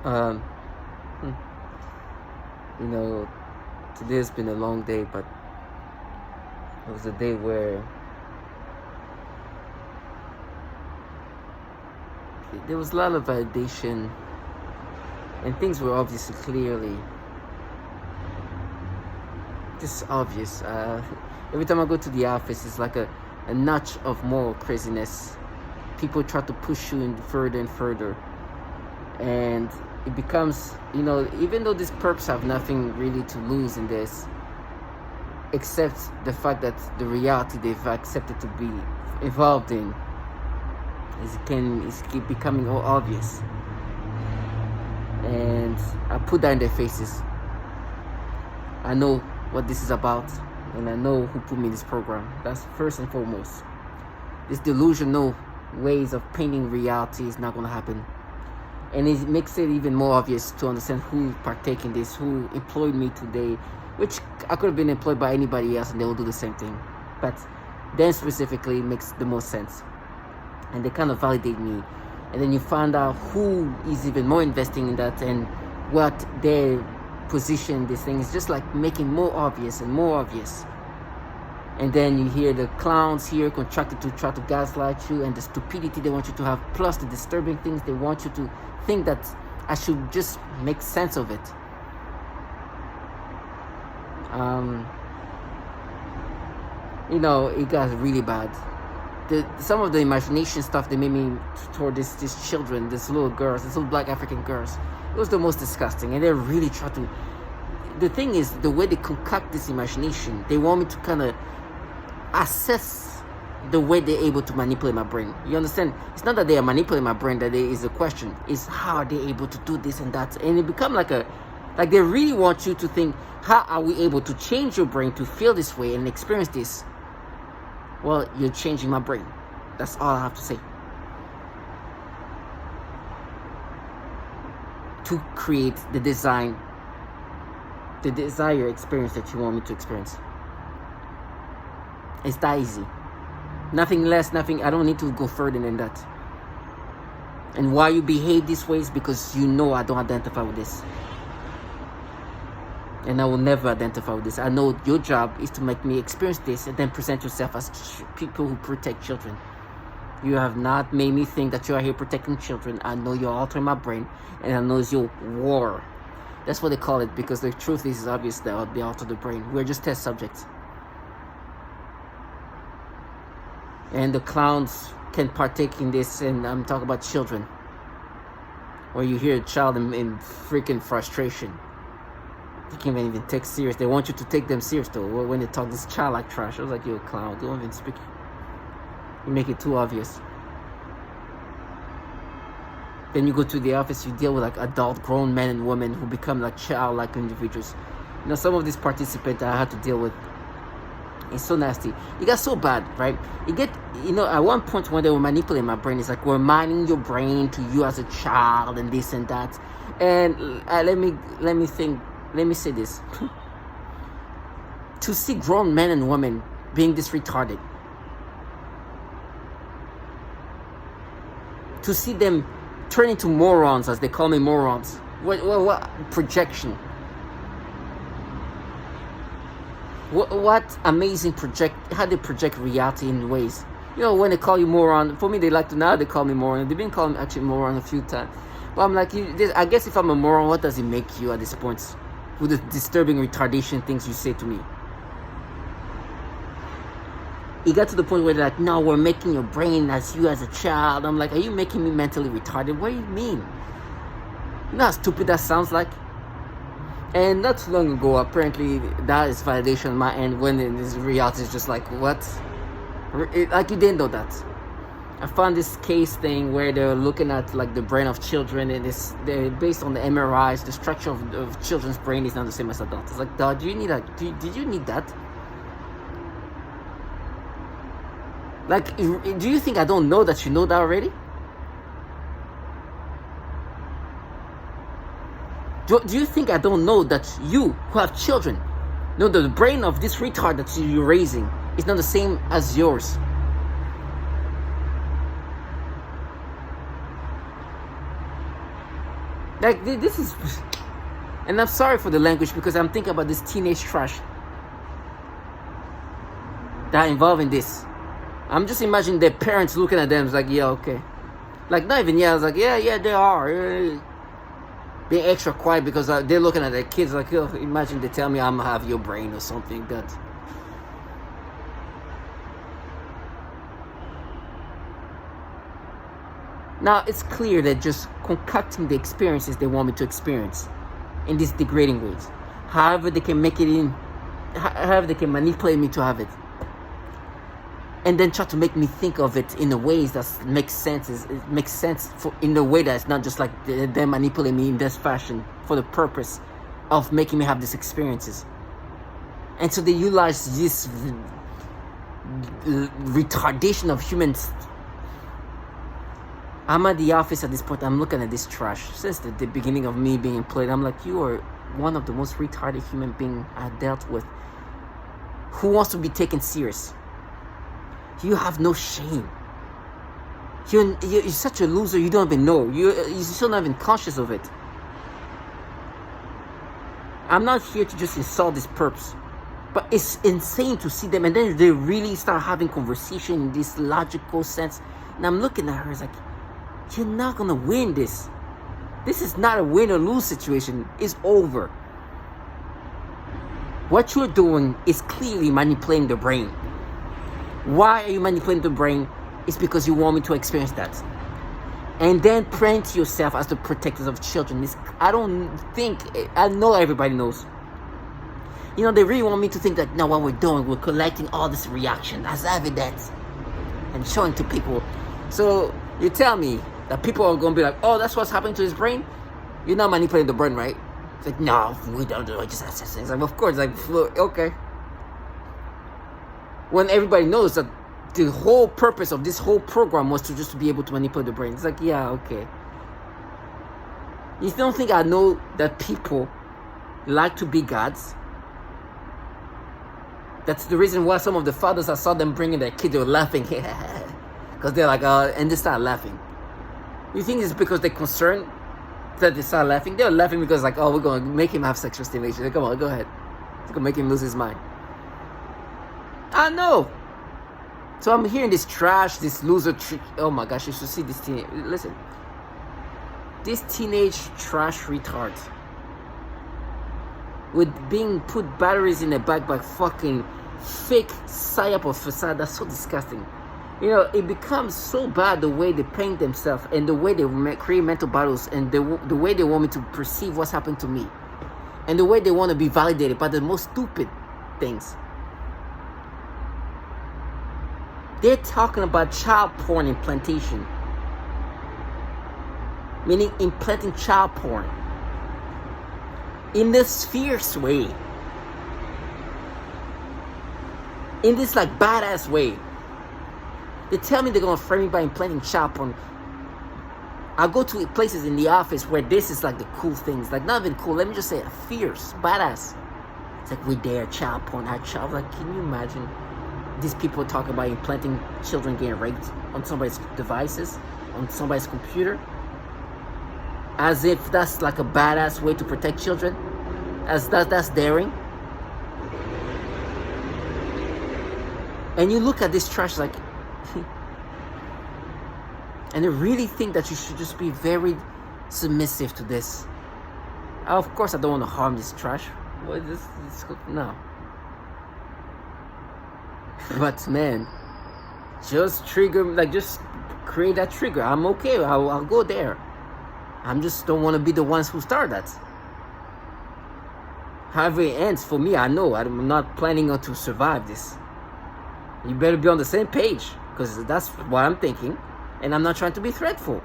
um, hmm, you know, today's been a long day, but it was a day where there was a lot of validation and things were obviously clearly just obvious. Every time I go to the office, it's like a notch of moral craziness. People try to push you in further and further, and it becomes, even though these perps have nothing really to lose in this, except the fact that the reality they've accepted to be involved in is keep becoming all obvious. And I put that in their faces. I know what this is about, and I know who put me in this program. That's first and foremost. This delusional ways of painting reality is not going to happen. And it makes it even more obvious to understand who partake in this, who employed me today, which I could have been employed by anybody else and they will do the same thing. But them specifically makes the most sense. And they kind of validate me. And then you find out who is even more investing in that and what their position, this thing is just like making more obvious and more obvious. And then you hear the clowns here contracted to try to gaslight you, and the stupidity they want you to have, plus the disturbing things they want you to think that I should just make sense of it. It got really bad. Some of the imagination stuff they made me toward these children, these little girls, these little black African girls, it was the most disgusting. And they really try to. The thing is, the way they concoct this imagination, they want me to kind of assess the way they're able to manipulate my brain. You understand? It's not that they are manipulating my brain that there is a question. It's how are they able to do this and that, and it become like they really want you to think, how are we able to change your brain to feel this way and experience this? Well, you're changing my brain. That's all I have to say. To create the desired experience that you want me to experience. It's that easy. Nothing less, nothing. I don't need to go further than that. And why you behave this way is because you know I don't identify with this. And I will never identify with this. I know your job is to make me experience this and then present yourself as people who protect children. You have not made me think that you are here protecting children. I know you're altering my brain, and I know it's your war. That's what they call it, because the truth is obvious that they alter the brain. We're just test subjects. And the clowns can partake in this, and I'm talking about children. Or you hear a child in freaking frustration. You can't even take serious. They want you to take them serious though. When they talk this childlike trash, I was like, you're a clown. Don't even speak. You make it too obvious. Then you go to the office, you deal with like adult grown men and women who become like childlike individuals. Some of these participants I had to deal with, it's so nasty. It got so bad, right? At one point when they were manipulating my brain, it's like, we're mining your brain to you as a child and this and that. And let me say this. To see grown men and women being this retarded, to see them turn into morons, as they call me, morons. What projection? What amazing how they project reality in ways. When they call you moron, for me, they call me moron. They've been calling me actually moron a few times. But I'm like, I guess if I'm a moron, what does it make you at this point? With the disturbing retardation things you say to me. It got to the point where they're like, no, we're making your brain as you as a child. I'm like, are you making me mentally retarded? What do you mean? You know how stupid that sounds like? And not too long ago, apparently, that is validation on my end, when in this reality is just like, what? Like, you didn't know that. I found this case thing where they're looking at like the brain of children, and they're based on the MRIs. The structure of children's brain is not the same as adults. It's like, dog, do you need that? Did you need that? Like, do you think I don't know that you know that already? Do you think I don't know that you, who have children, know that the brain of this retard that you're raising is not the same as yours? Like this is, and I'm sorry for the language because I'm thinking about this teenage trash that involved in this. I'm just imagining their parents looking at them. It's like, yeah, okay. Like not even yeah. I was like, yeah, they are. Being extra quiet because they're looking at their kids like, oh, imagine they tell me I'm gonna have your brain or something. That. Now it's clear that just concocting the experiences they want me to experience in these degrading ways. However they can make it in, however they can manipulate me to have it. And then try to make me think of it in the ways that makes sense. It makes sense in the way that's not just like they're manipulating me in this fashion for the purpose of making me have these experiences. And so they utilize this retardation of humans. I'm at the office at this point. I'm looking at this trash since the beginning of me being employed. I'm like, you are one of the most retarded human beings I dealt with. Who wants to be taken serious? You have no shame. You're such a loser. You don't even know. You're still not even conscious of it. I'm not here to just insult these perps, but it's insane to see them, and then they really start having conversation in this logical sense. And I'm looking at her. It's like, you're not gonna win this. This is not a win or lose situation. It's over. What you're doing is clearly manipulating the brain. Why are you manipulating the brain? It's because you want me to experience that. And then praying to yourself as the protectors of children. I know everybody knows. You know, they really want me to think that, no, what we're doing, we're collecting all this reaction as evidence and showing to people. So you tell me that people are going to be like, oh, that's what's happening to his brain? You're not manipulating the brain, right? It's like, no, we don't do it. Just access things. Like, of course, like, okay. When everybody knows that the whole purpose of this whole program was to just be able to manipulate the brain. It's like, yeah, okay. You don't think I know that people like to be gods? That's the reason why some of the fathers, I saw them bringing their kids, they were laughing. Because they're like, and they start laughing. You think it's because they're concerned that they start laughing? They're laughing because like, oh, we're going to make him have sexual stimulation. Like, come on, go ahead. It's going to make him lose his mind. I know. So I'm hearing this trash, this loser. Oh my gosh, you should see this teenage. Listen, this teenage trash retard with being put batteries in the back by fucking fake psyop or facade. That's so disgusting. You know, it becomes so bad the way they paint themselves and the way they create mental battles and the way they want me to perceive what's happening to me and the way they want to be validated by the most stupid things. They're talking about child porn implantation. Meaning implanting child porn. In this fierce way. In this like badass way. They tell me they're going to frame me by implanting child porn. I go to places in the office where this is like the cool things. Like not even cool. Let me just say fierce. Badass. It's like we dare child porn. Our child. Like can you imagine? These people talk about implanting children getting raped on somebody's devices, on somebody's computer, as if that's like a badass way to protect children, as that's daring. And you look at this trash like, and they really think that you should just be very submissive to this. Of course, I don't want to harm this trash. What is this? No. But man, just trigger, like just create that trigger. I'm okay. I'll go there. I'm just don't want to be the ones who start that. However it ends for me, I know I'm not planning on to survive this. You better be on the same page because that's what I'm thinking, and I'm not trying to be threatful.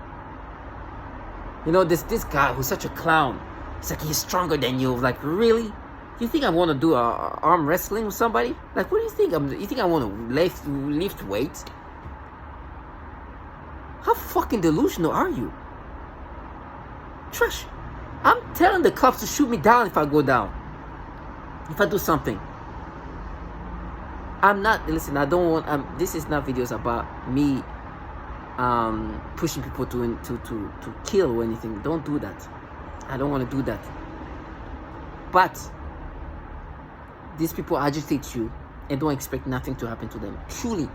You know, this guy who's such a clown. It's like he's stronger than you. Like really? You think I want to do arm wrestling with somebody? Like, what do you think? You think I want to lift weights? How fucking delusional are you? Trash. I'm telling the cops to shoot me down if I go down. If I do something. I'm not, listen, I don't want, this is not videos about me pushing people to kill or anything. Don't do that. I don't want to do that. But these people agitate you and don't expect nothing to happen to them. Truly.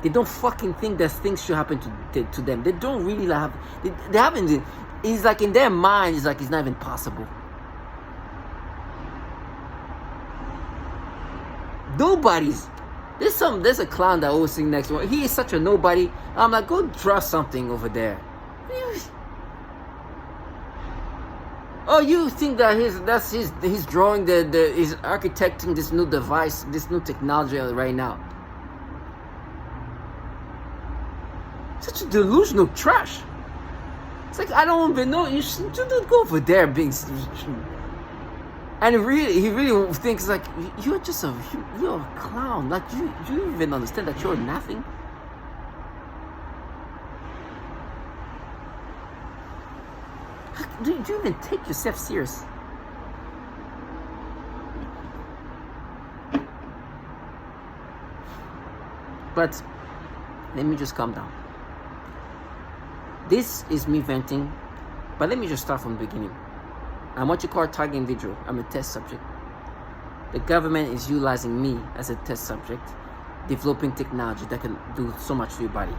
They don't fucking think that things should happen to them. They don't really have... They haven't... It's like in their mind, it's like it's not even possible. Nobody's... There's a clown that always sing next door. He is such a nobody. I'm like, go draw something over there. Oh, you think that he's drawing he's architecting this new device, this new technology right now. Such a delusional trash. It's like, I don't even know. You should go over there being... And he really thinks like, you're a clown. Like, you even understand that you're nothing? Do you even take yourself serious? But let me just calm down. This is me venting, but let me just start from the beginning. I'm what you call a target individual. I'm a test subject. The government is utilizing me as a test subject, developing technology that can do so much to your body.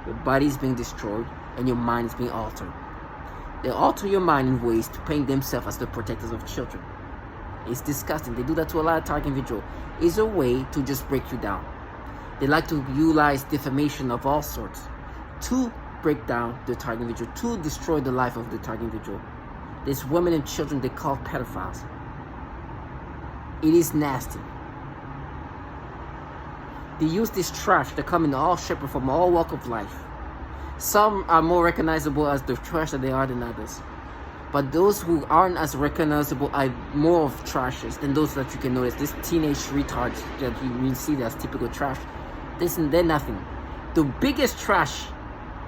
Your body is being destroyed and your mind is being altered. They alter your mind in ways to paint themselves as the protectors of children. It's disgusting. They do that to a lot of target individuals. It's a way to just break you down. They like to utilize defamation of all sorts to break down the target individual, to destroy the life of the target individual. There's women and children they call pedophiles. It is nasty. They use this trash that come in all shapes from all walk of life. Some are more recognizable as the trash that they are than others. But those who aren't as recognizable are more of trashes than those that you can notice. This teenage retards that you see as typical trash, they're nothing. The biggest trash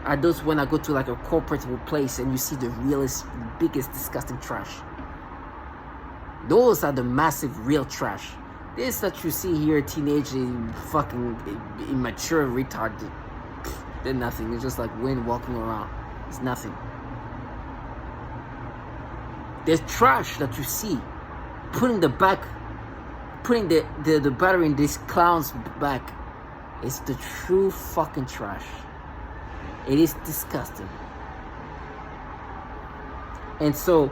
are those when I go to like a corporate place and you see the realest, biggest, disgusting trash. Those are the massive, real trash. This that you see here, teenage, fucking immature retard, they're nothing. It's just like wind walking around. It's nothing. There's trash that you see, putting the battery in this clown's back. It's the true fucking trash. It is disgusting. And so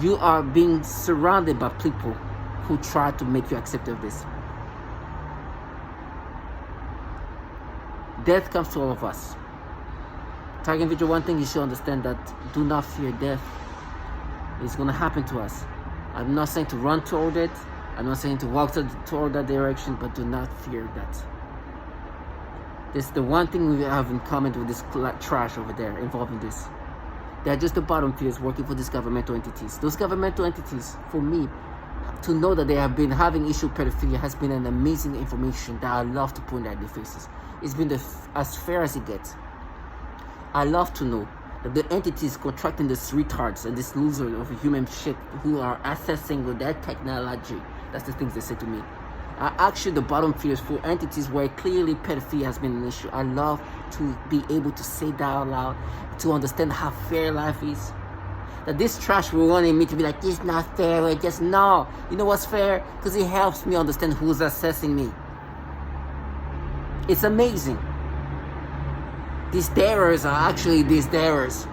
you are being surrounded by people who try to make you accept of this. Death comes to all of us. Target individual, one thing you should understand, that do not fear death. It's going to happen to us. I'm not saying to run toward it. I'm not saying to walk toward that direction, but do not fear that. This is the one thing we have in common with this trash over there involving this. They're just the bottom feeders working for these governmental entities. Those governmental entities, for me, to know that they have been having issue with pedophilia has been an amazing information that I love to put in their faces. It's been as fair as it gets. I love to know that the entities contracting these retards and this loser of human shit who are accessing with their technology, that's the things they say to me, are actually the bottom feeders for entities where clearly pedophilia has been an issue. I love to be able to say that out loud, to understand how fair life is. That this trash will want me to be like, this is not fair, or just no. You know what's fair? Because it helps me understand who's assessing me. It's amazing. These darers are actually these darers.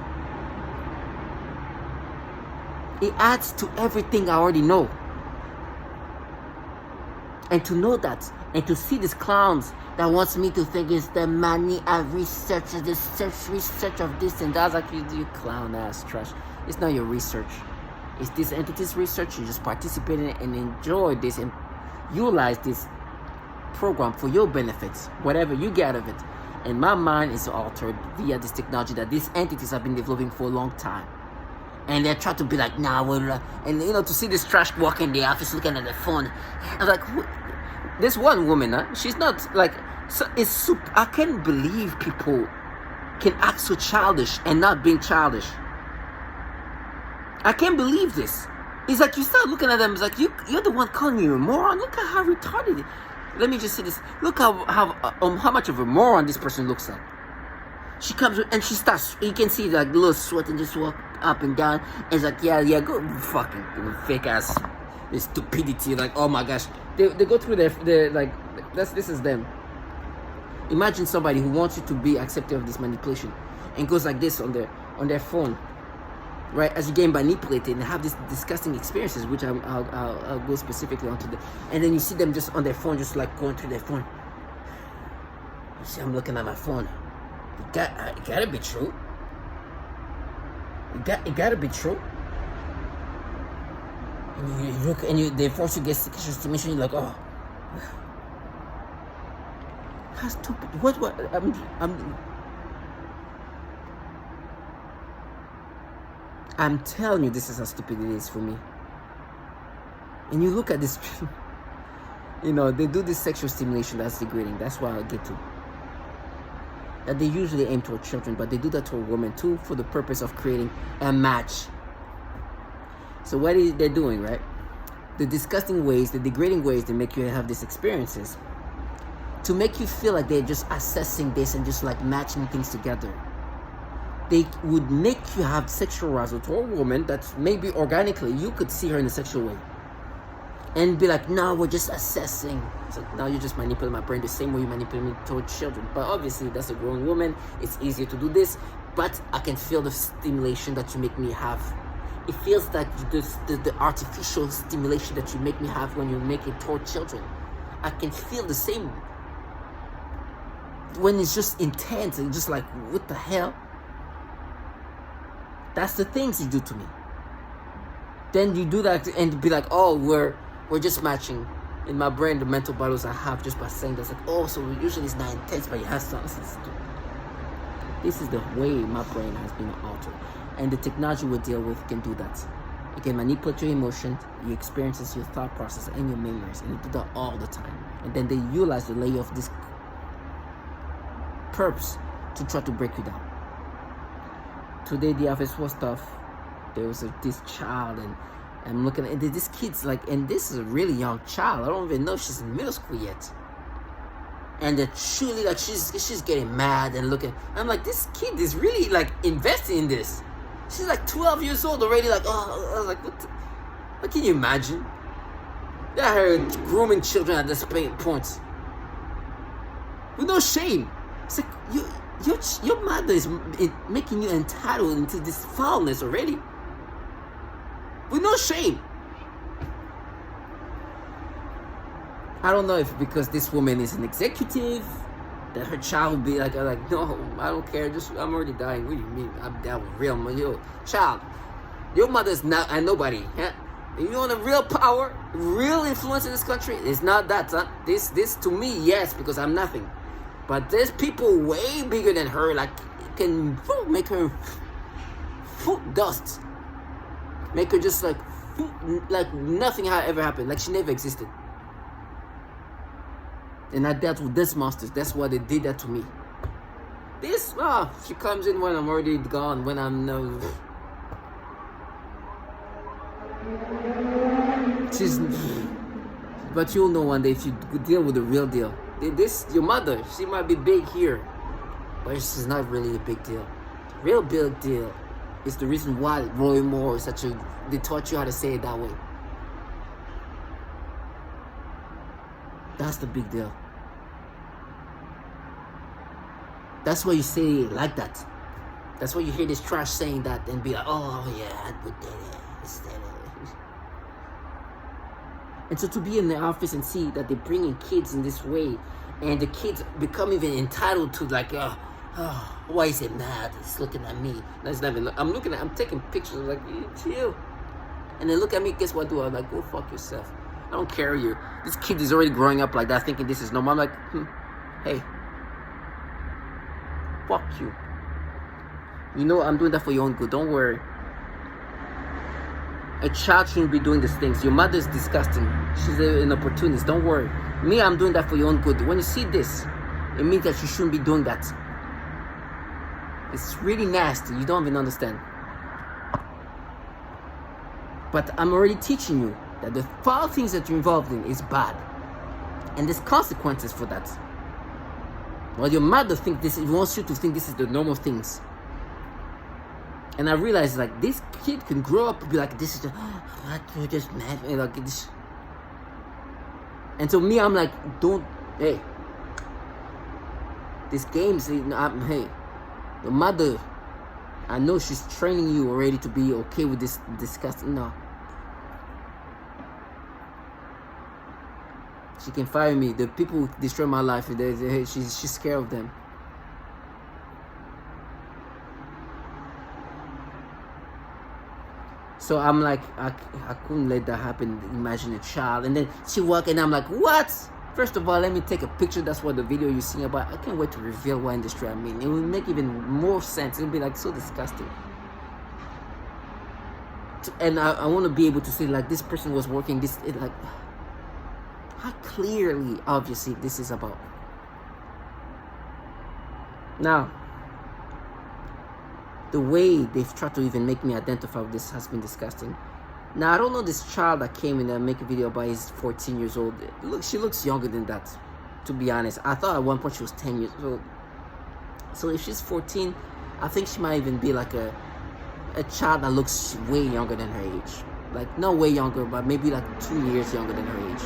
It adds to everything I already know. And to know that, and to see these clowns that wants me to think it's the money of research of this and that. Like, you clown ass trash. It's not your research. It's this entity's research. You just participate in it and enjoy this and utilize this program for your benefits, whatever you get out of it. And my mind is altered via this technology that these entities have been developing for a long time. And they're trying to be like, nah, we're... And, to see this trash walking in the office looking at the phone. I'm like, this one woman, she's not like... So it's super... I can't believe people can act so childish and not being childish. I can't believe this. It's like you start looking at them, it's like, you're the one calling me a moron. Look at how retarded it. Let me just say this. Look how much of a moron this person looks like. She comes and she starts. You can see like little sweat and just walk up and down. And it's like, yeah, go fucking fake ass stupidity. Like, oh my gosh, they go through their like. This is them. Imagine somebody who wants you to be accepting of this manipulation, and goes like this on their phone, right? As you're getting manipulated and have these disgusting experiences, which I'll go specifically onto and then you see them just on their phone, just like going through their phone. You see, I'm looking at my phone. It gotta be true. It gotta be true. And you look and they force you to get sexual stimulation. You're like, oh, how stupid! What? I'm telling you, this is how stupid it is for me. And you look at this, you know, they do this sexual stimulation that's degrading. That's why I'll get to. That they usually aim toward children, but they do that to a woman too for the purpose of creating a match. So what is they're doing, right? The disgusting ways, the degrading ways they make you have these experiences to make you feel like they're just assessing this and just like matching things together. They would make you have sexual arousal to a woman that maybe organically you could see her in a sexual way and be like, no, we're just assessing. So now you're just manipulating my brain the same way you manipulate me toward children. But obviously that's a grown woman. It's easier to do this, but I can feel the stimulation that you make me have. It feels like the artificial stimulation that you make me have when you make it toward children. I can feel the same when it's just intense and just like, what the hell? That's the things you do to me. Then you do that and be like, oh, we're just matching. In my brain, the mental battles I have just by saying that's like, oh, so usually it's not intense, but you have something. This is the way my brain has been altered. And the technology we deal with can do that. It can manipulate your emotions, your experiences, your thought process, and your memories. And they do that all the time. And then they utilize the layer of this purpose to try to break you down. Today the office was tough. There was this child, and I'm looking at this kid's like, and this is a really young child. I don't even know if she's in middle school yet. And that truly, like, she's getting mad and looking. I'm like, this kid is really like investing in this. She's like 12 years old already. Like, oh, I was like, what can you imagine? They're her grooming children at this point with no shame. It's like your mother is making you entitled into this foulness already with no shame. I don't know if because this woman is an executive that her child would be like no, I don't care. I'm already dying. What do you mean? I'm down with real money. Yo, child, your mother's not a nobody. Huh? You want a real power, real influence in this country? It's not that. Huh? This to me, yes, because I'm nothing. But there's people way bigger than her, like, can make her foot dust. Make her just like nothing ever happened, like she never existed. And I dealt with this monsters. That's why they did that to me. This, she comes in when I'm already gone, when I'm no. But you'll know one day if you deal with the real deal. Your mother, she might be big here, but she's not really a big deal. Real big deal is the reason why Roy Moore is they taught you how to say it that way. That's the big deal. That's why you say it like that. That's why you hear this trash saying that and be like, oh yeah, we did it. And so to be in the office and see that they're bringing kids in this way, and the kids become even entitled to like, why is it mad? It's looking at me. That's not even. I'm taking pictures. I'm like, chill. And they look at me. Guess what? I'm like, go fuck yourself. I don't care you. This kid is already growing up like that, thinking this is normal. I'm like, hey, fuck you. You know I'm doing that for your own good. Don't worry. A child shouldn't be doing these things. Your mother's disgusting. She's an opportunist. Don't worry. Me, I'm doing that for your own good. When you see this, it means that you shouldn't be doing that. It's really nasty. You don't even understand. But I'm already teaching you that the foul things that you're involved in is bad. And there's consequences for that. Well, your mother wants you to think this is the normal things. And I realized like this kid can grow up and be like, this is what you just mad, like this. And so me, I'm like, hey, this game's, hey, the mother, I know she's training you already to be okay with this disgusting. No. She can fire me. The people who destroy my life, she's scared of them. So I'm like, I couldn't let that happen. Imagine a child. And then she walk and I'm like, what? First of all, let me take a picture. That's what the video you're seeing about. I can't wait to reveal what industry I'm in. It will make even more sense. It'll be like so disgusting. And I want to be able to say like this person was working this, like how clearly, obviously, this is about. Now, the way they've tried to even make me identify with this has been disgusting. Now, I don't know this child that came in and make a video about is 14 years old. Look, she looks younger than that, to be honest. I thought at one point she was 10 years old. So if she's 14, I think she might even be like a child that looks way younger than her age. Like, not way younger, but maybe like 2 years younger than her age.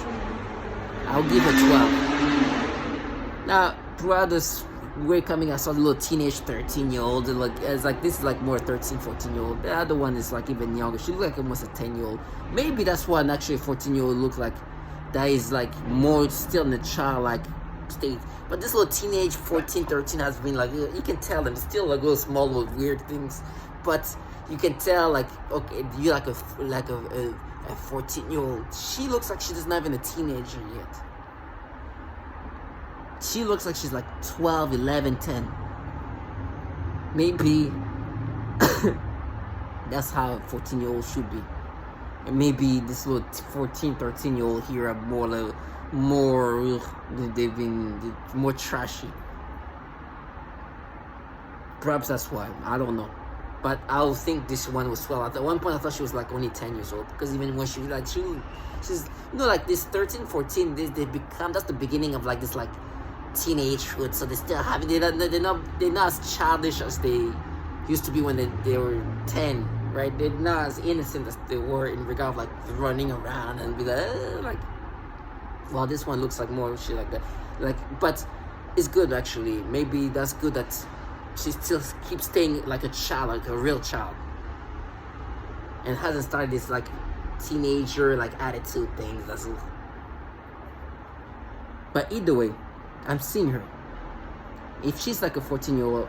I'll give her 12. Now, throughout this way coming, I saw the little teenage 13-year-old. It's like this is like more 13, 14-year-old. The other one is like even younger. She looks like almost a 10-year-old. Maybe that's what actually a 14-year-old looks like. That is like more still in the childlike state. But this little teenage 14, 13 has been like, you can tell them still like little small little weird things. But you can tell like, okay, you like a 14-year-old. She looks like she's not even a teenager yet. She looks like she's like 12, 11, 10. Maybe that's how a 14-year-old should be. And maybe this little 14, 13-year-old here are they've been more trashy. Perhaps that's why. I don't know. But I would think this one was 12. At one point, I thought she was like only 10 years old. Because even when she's like this 13, 14, they become, that's the beginning of like this like teenagehood. So they still have, they're not as childish as they used to be when they were 10, right? They're not as innocent as they were in regard of like running around and be like, well, this one looks like more shit like that. Like, but it's good actually. Maybe that's good that she still keeps staying like a child, like a real child, and hasn't started this like teenager like attitude thing. But either way, I'm seeing her. If she's like a 14-year-old,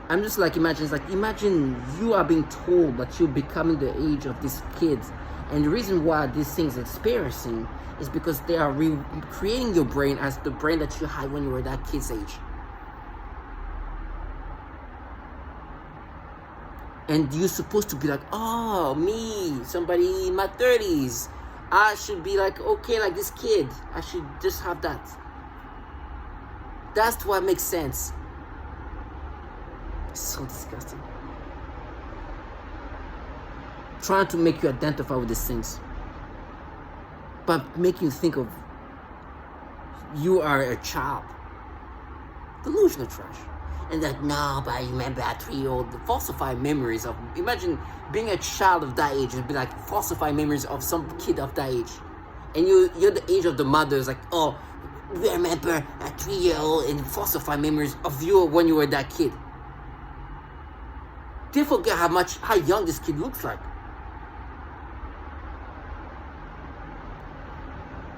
I'm just like imagine you are being told that you're becoming the age of these kids, and the reason why these things are experiencing is because they are creating your brain as the brain that you had when you were that kid's age. And you're supposed to be like, oh, me, somebody in my 30s. I should be like, okay, like this kid. I should just have that. That's what makes sense. It's so disgusting. Trying to make you identify with these things. But make you think of you are a child. Delusional trash. And that, no, but I remember at 3-year-old, falsify memories of, imagine being a child of that age and be like, falsify memories of some kid of that age. And you're the age of the mothers, like, oh, remember at 3-year-old and falsify memories of you when you were that kid. They forget how young this kid looks like.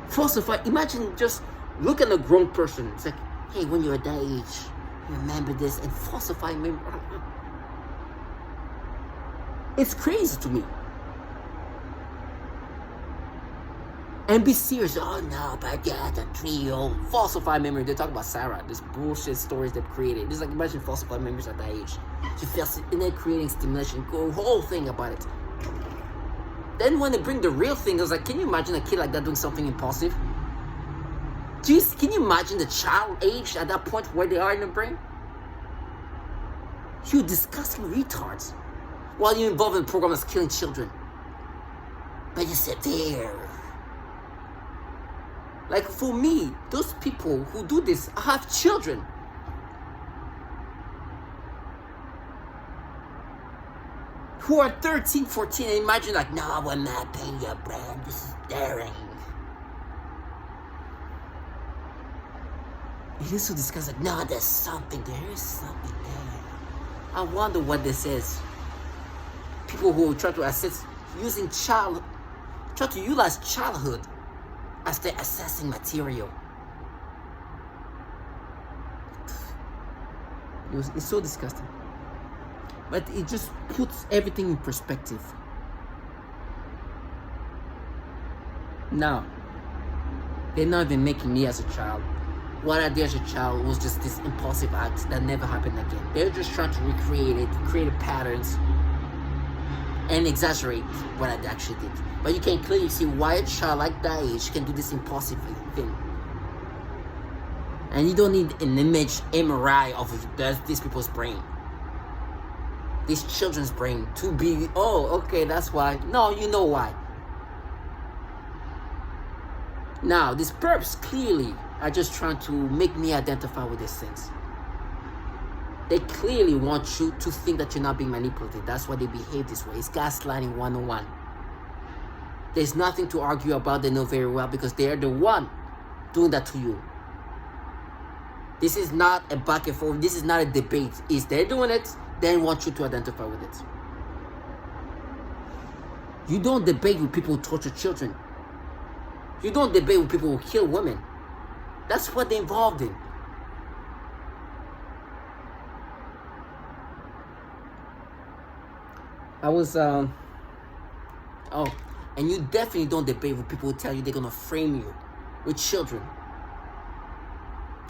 Falsify, imagine just look at a grown person. It's like, hey, when you were that age, remember this, and falsify memory. It's crazy to me. And be serious. Oh no, but yeah, the 3-year-old falsify memory. They talk about Sarah, this bullshit stories they've created. It's like, imagine falsify memories at that age. She feels it, and they're creating stimulation, a whole thing about it. Then when they bring the real thing, I was like, can you imagine a kid like that doing something impulsive? Jeez, can you imagine the child age at that point where they are in the brain? You disgusting retards. While you're involved in a program that's killing children. But you sit there. Like for me, those people who do this have children. who are 13, 14, and imagine like, no, we're not paying your brand. This is daring. It is so disgusting. Like, no, there's something. There is something there. I wonder what this is. People who try to assess try to utilize childhood as their assessing material. It's so disgusting. But it just puts everything in perspective. Now, they're not even making me as a child. What I did as a child was just this impulsive act that never happened again. They're just trying to recreate it, create patterns, and exaggerate what I actually did. But you can clearly see why a child like that age can do this impulsive thing. And you don't need an image MRI of these people's brain. These children's brain to be, oh, okay, that's why. No, you know why. Now, these perps clearly are just trying to make me identify with these things. They clearly want you to think that you're not being manipulated. That's why they behave this way. It's gaslighting 101. There's nothing to argue about. They know very well because they are the one doing that to you. This is not a back and forth. This is not a debate. Is they're doing it, they want you to identify with it. You don't debate with people who torture children. You don't debate with people who kill women. That's what they're involved in. I was, and you definitely don't debate with people who tell you they're gonna frame you with children.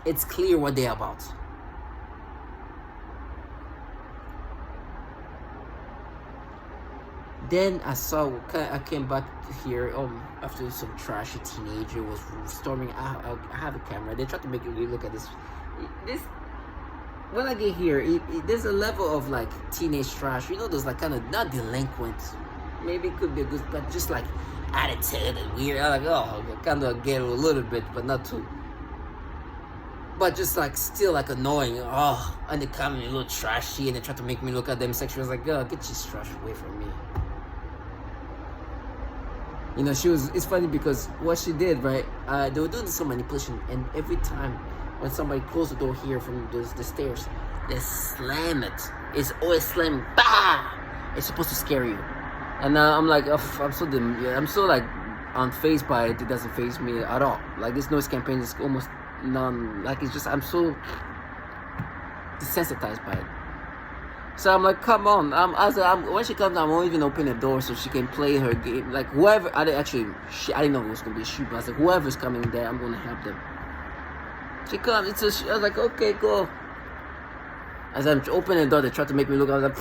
It's clear what they're about. Then I came back here after some trashy teenager was storming. I have a camera. They tried to make me look at this. When I get here, there's a level of like teenage trash. You know, those like kind of not delinquent. Maybe it could be a good, but just like attitude and weird. I'm like, oh, kind of get a little bit, but not too. But just like still like annoying. Oh, and they come in a little trashy and they try to make me look at them sexually. I was like, oh, get your trash away from me. You know, it's funny because what she did, right? They were doing some manipulation, and every time when somebody closed the door here from the stairs, they slam it. It's always slam. Bah! It's supposed to scare you. And I'm like, oh, I'm so like unfazed by it. It doesn't faze me at all. Like this noise campaign is almost none. Like it's just I'm so desensitized by it. So I'm like, come on. When she comes, I won't even open the door so she can play her game. Like whoever, I didn't know it was gonna be a shoot, but I was like, whoever's coming there, I'm gonna help them. She comes. I was like, okay, go. As I'm opening the door, they tried to make me look. I was like,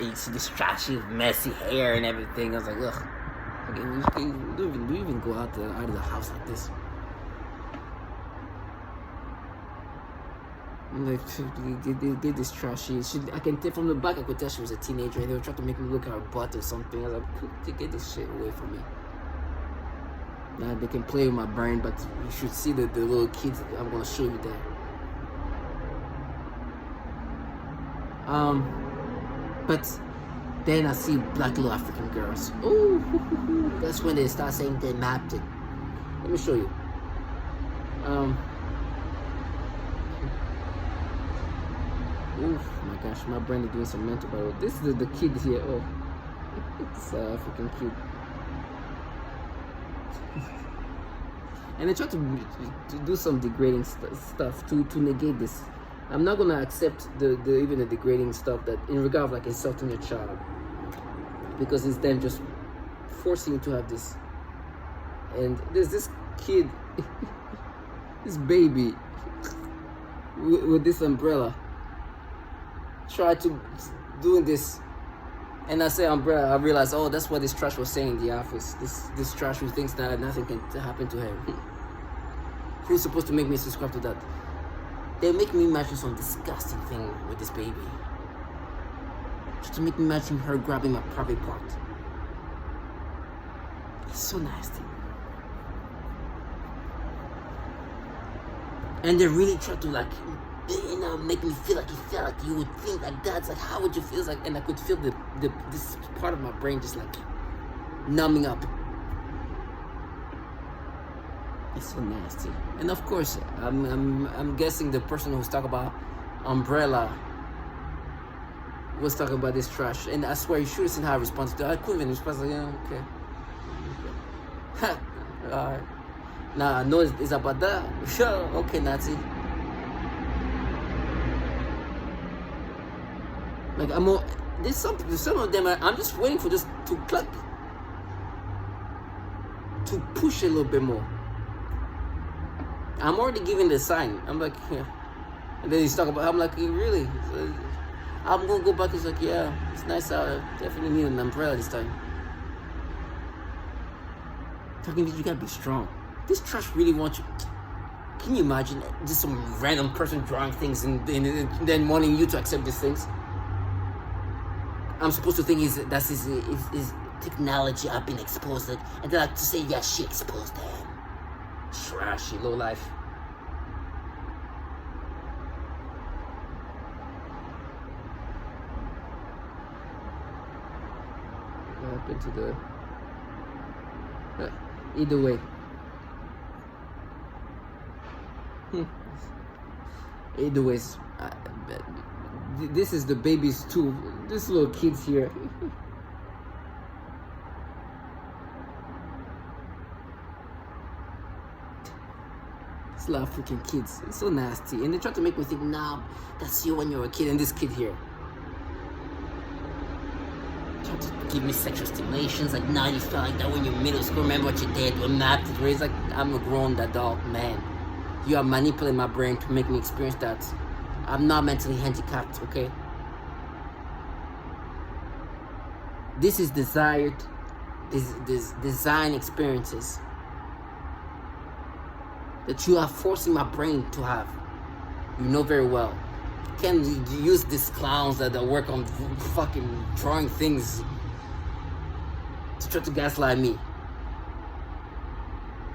you see this trashy, messy hair and everything. I was like, ugh. Okay, do you even go out of the house like this? Like, they did this trashy. I can tell from the back, I could tell she was a teenager, and they were trying to make me look at her butt or something. I was like, get this shit away from me. Now they can play with my brain, but you should see the little kids. I'm gonna show you there. But then I see black little African girls. Ooh, that's when they start saying they mapped it. Let me show you. Oh my gosh, my brain is doing some mental battle. This is the kid here. Oh, it's African kid. And they try to do some degrading stuff to negate this. I'm not gonna accept even the degrading stuff that in regard of like insulting a child, because it's them just forcing you to have this. And there's this kid, this baby with this umbrella. Try to doing this, and I say umbrella. I realize, oh, that's what this trash was saying in the office. This trash who thinks that nothing can happen to him. Who's supposed to make me subscribe to that? They make me imagine some disgusting thing with this baby. Just to make me imagine her grabbing my private part. It's so nasty. And they really try to like you know, make me feel like you felt like you would think like that. It's like, how would you feel? It's like, and I could feel this part of my brain just like numbing up. It's so nasty. And of course, I'm guessing the person who's talking about Umbrella was talking about this trash. And I swear you should have seen how I responded to it. I couldn't even respond. Like, yeah, okay. Alright. Nah, no, it's about that. Sure, okay, Nazi. Like, there's some of them, I'm just waiting for this to click. To push a little bit more. I'm already giving the sign. I'm like, yeah. And then he's talking about, I'm like, really? I'm gonna go back. He's like, yeah, it's nice out. I definitely need an umbrella this time. Talking to you gotta be strong. This trash really wants you. Can you imagine just some random person drawing things and then wanting you to accept these things? I'm supposed to think that's his technology I've been exposed to, and then like to say, yeah, she exposed to him. Trashy, low life. What happened to the... either way. Either ways, this is the babies too. This little kids here. These little freaking kids. It's so nasty. And they try to make me think, nah, that's you when you were a kid, and this kid here. Try to give me sexual stimulations, like, nah, you felt like that when you're in middle school. Remember what you did? Well, not raised like I'm a grown adult man. You are manipulating my brain to make me experience that. I'm not mentally handicapped, okay? This is desired, this design experiences that you are forcing my brain to have. You know very well. You can't use these clowns that work on fucking drawing things to try to gaslight me.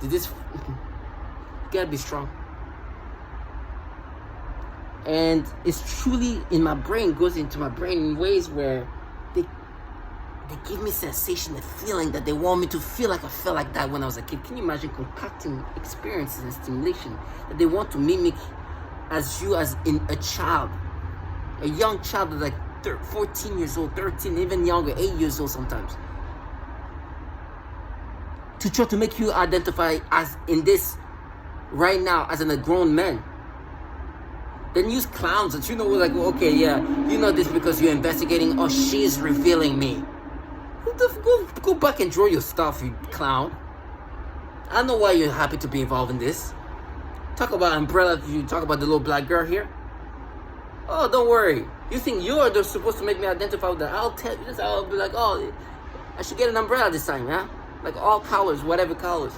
You gotta be strong. And it's truly in my brain, goes into my brain in ways where they give me sensation, a feeling that they want me to feel like I felt like that when I was a kid. Can you imagine concocting experiences and stimulation that they want to mimic as you as in a child, a young child that's like 14 years old, 13, even younger, 8 years old sometimes, to try to make you identify as in this right now as a grown man. Then use clowns that you know, like, okay, yeah, you know this because you're investigating, or she's revealing me. Go back and draw your stuff, you clown. I know why you're happy to be involved in this. Talk about Umbrella, you talk about the little black girl here. Oh, don't worry. You think you are supposed to make me identify with that? I'll tell you this. I'll be like, oh, I should get an umbrella this time, huh? Like all colors, whatever colors.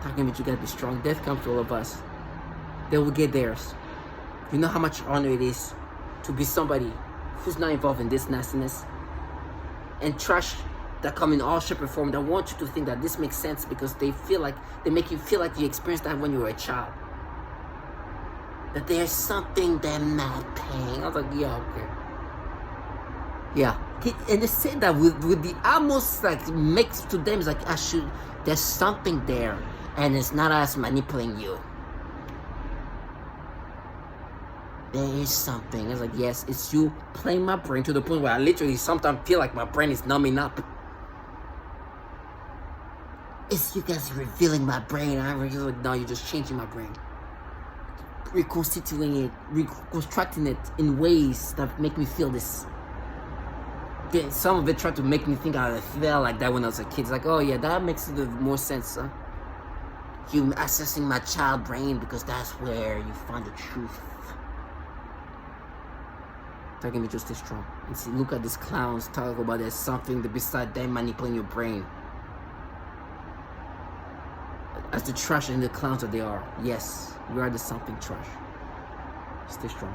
Talking about you gotta be strong. Death comes to all of us. They will get theirs. You know how much honor it is to be somebody who's not involved in this nastiness and trash that come in all shape and form that want you to think that this makes sense because they make you feel like you experienced that when you were a child. That there's something they're not paying. I was like, yeah, okay. Yeah. And they say that with the almost like makes to them, it's like, there's something there and it's not us manipulating you. There is something. It's like, yes, it's you playing my brain to the point where I literally sometimes feel like my brain is numbing up. It's you guys revealing my brain. I'm just like, no, you're just changing my brain. Reconstituting it, reconstructing it in ways that make me feel this. Some of it tried to make me think I felt like that when I was a kid. It's like, oh yeah, that makes more sense, huh? You accessing my child brain because that's where you find the truth. Talking to just this strong. And see, look at these clowns talk about there's something beside them manipulating your brain. As the trash and the clowns that they are, yes, we are the something trash. Stay strong.